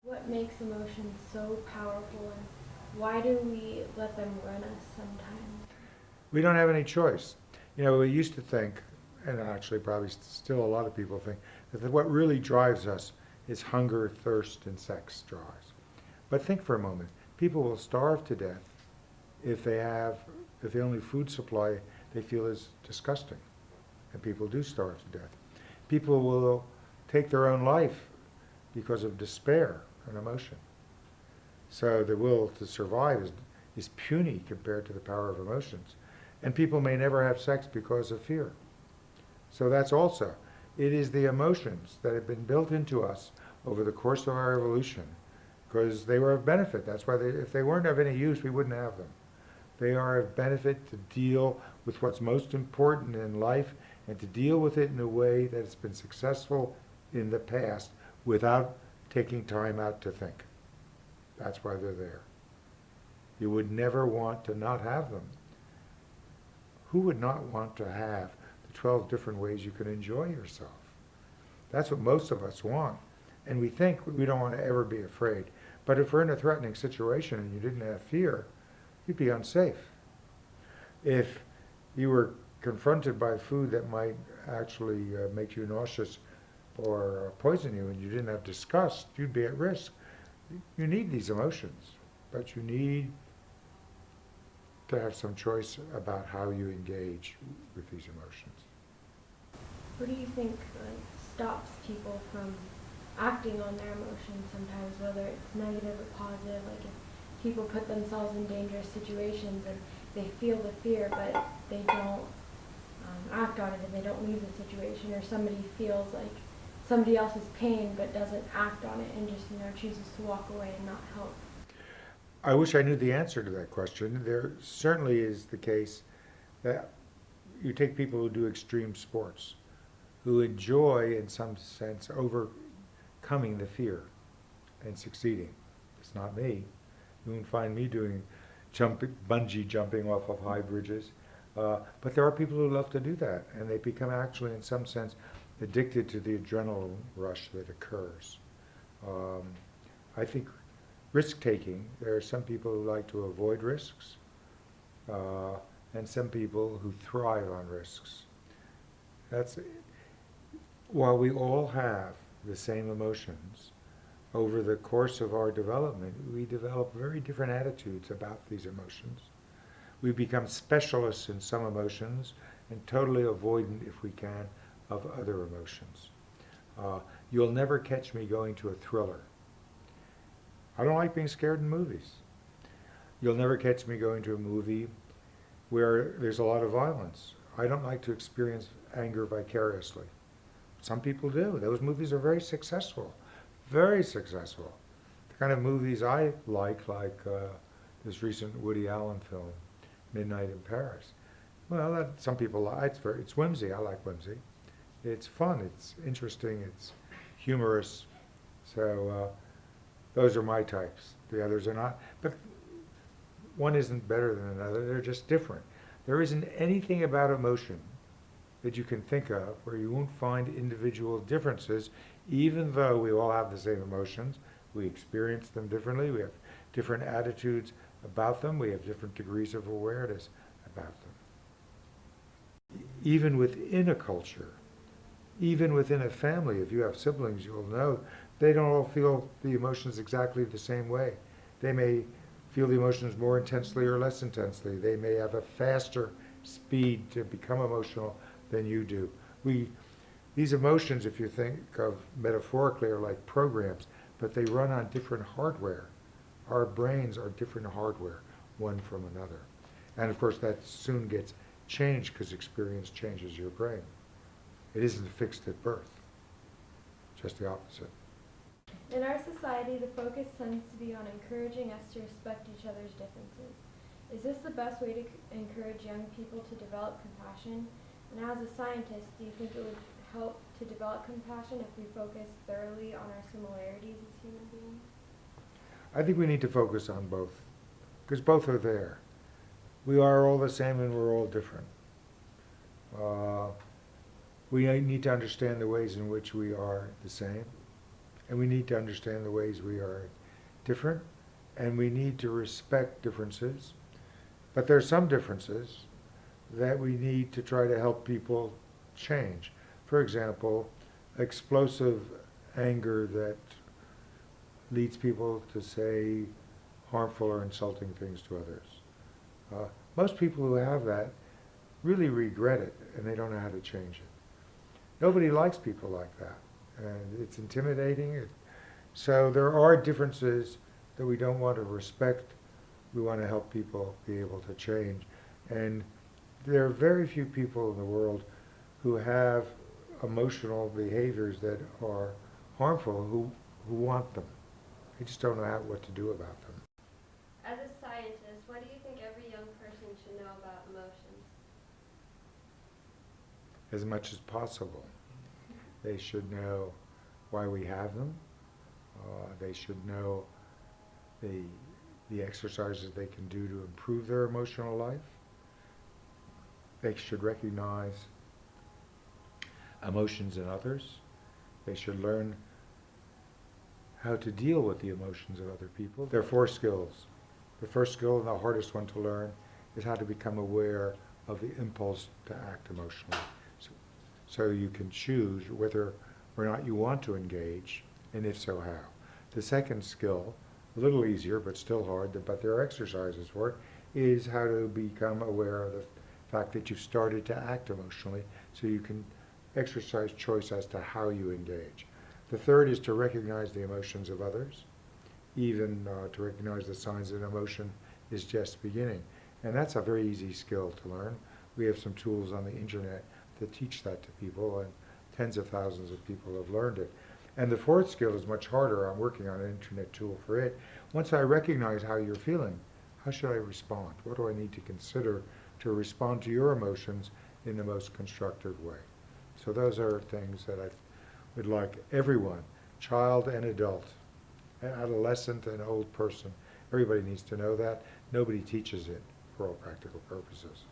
What makes emotions so powerful, and why do we let them run us sometimes? We don't have any choice. You know, we used to think, and actually probably still a lot of people think, that what really drives us is hunger, thirst, and sex drives. But think for a moment. People will starve to death if if the only food supply they feel is disgusting. And people do starve to death. People will take their own life because of despair and emotion. So the will to survive is puny compared to the power of emotions. And people may never have sex because of fear. So that's also, it is the emotions that have been built into us over the course of our evolution because they were of benefit. That's why if they weren't of any use, we wouldn't have them. They are of benefit to deal with what's most important in life and to deal with it in a way that has been successful in the past without taking time out to think. That's why they're there. You would never want to not have them. Who would not want to have the 12 different ways you can enjoy yourself? That's what most of us want. And we think we don't want to ever be afraid. But if we're in a threatening situation and you didn't have fear, you'd be unsafe. If you were confronted by food that might actually make you nauseous or poison you and you didn't have disgust, you'd be at risk. You need these emotions, but you need to have some choice about how you engage with these emotions. What do you think stops people from acting on their emotions sometimes, whether it's negative or positive? Like if people put themselves in dangerous situations and they feel the fear, but they don't act on it and they don't leave the situation, or somebody feels like somebody else's pain but doesn't act on it and just chooses to walk away and not help. I wish I knew the answer to that question. There certainly is the case that you take people who do extreme sports, who enjoy, in some sense, overcoming the fear and succeeding. It's not me. You won't find me doing bungee jumping off of high bridges. But there are people who love to do that, and they become actually, in some sense, addicted to the adrenaline rush that occurs. I think risk-taking, there are some people who like to avoid risks, and some people who thrive on risks. That's while we all have the same emotions, over the course of our development, we develop very different attitudes about these emotions. We become specialists in some emotions and totally avoidant, if we can, of other emotions. You'll never catch me going to a thriller. I don't like being scared in movies. You'll never catch me going to a movie where there's a lot of violence. I don't like to experience anger vicariously. Some people do. Those movies are very successful. Very successful. The kind of movies I like this recent Woody Allen film, Midnight in Paris. Well, some people like it's whimsy. I like whimsy. It's fun. It's interesting. It's humorous. So those are my types. The others are not. But one isn't better than another. They're just different. There isn't anything about emotion that you can think of where you won't find individual differences, even though we all have the same emotions. We experience them differently. We have different attitudes about them. We have different degrees of awareness about them. Even within a culture, even within a family, if you have siblings, you'll know they don't all feel the emotions exactly the same way. They may feel the emotions more intensely or less intensely. They may have a faster speed to become emotional than you do. These emotions, if you think of metaphorically, are like programs, but they run on different hardware. Our brains are different hardware, one from another. And of course that soon gets changed because experience changes your brain. It isn't fixed at birth, just the opposite. In our society, the focus tends to be on encouraging us to respect each other's differences. Is this the best way to encourage young people to develop compassion? And as a scientist, do you think it would help to develop compassion if we focus thoroughly on our similarities as human beings? I think we need to focus on both, because both are there. We are all the same and we're all different. We need to understand the ways in which we are the same and we need to understand the ways we are different, and we need to respect differences. But there are some differences that we need to try to help people change. For example, explosive anger that leads people to say harmful or insulting things to others. Most people who have that really regret it, and they don't know how to change it. Nobody likes people like that, and it's intimidating. So there are differences that we don't want to respect. We want to help people be able to change. And there are very few people in the world who have emotional behaviors that are harmful who want them. They just don't know what to do about them. As a scientist, what do you think every young person should know about emotions? As much as possible. They should know why we have them. They should know the exercises they can do to improve their emotional life. They should recognize emotions in others. They should learn how to deal with the emotions of other people. There are 4 skills. The first skill, and the hardest one to learn, is how to become aware of the impulse to act emotionally. So you can choose whether or not you want to engage, and if so, how. The second skill, a little easier but still hard, but there are exercises for it, is how to become aware of the fact that you've started to act emotionally, so you can exercise choice as to how you engage. The third is to recognize the emotions of others, even to recognize the signs that emotion is just beginning. And that's a very easy skill to learn. We have some tools on the internet that teach that to people, and tens of thousands of people have learned it. And the fourth skill is much harder. I'm working on an internet tool for it. Once I recognize how you're feeling, how should I respond? What do I need to consider to respond to your emotions in the most constructive way? So those are things that I would like everyone, child and adult, adolescent and old person, everybody needs to know that. Nobody teaches it for all practical purposes.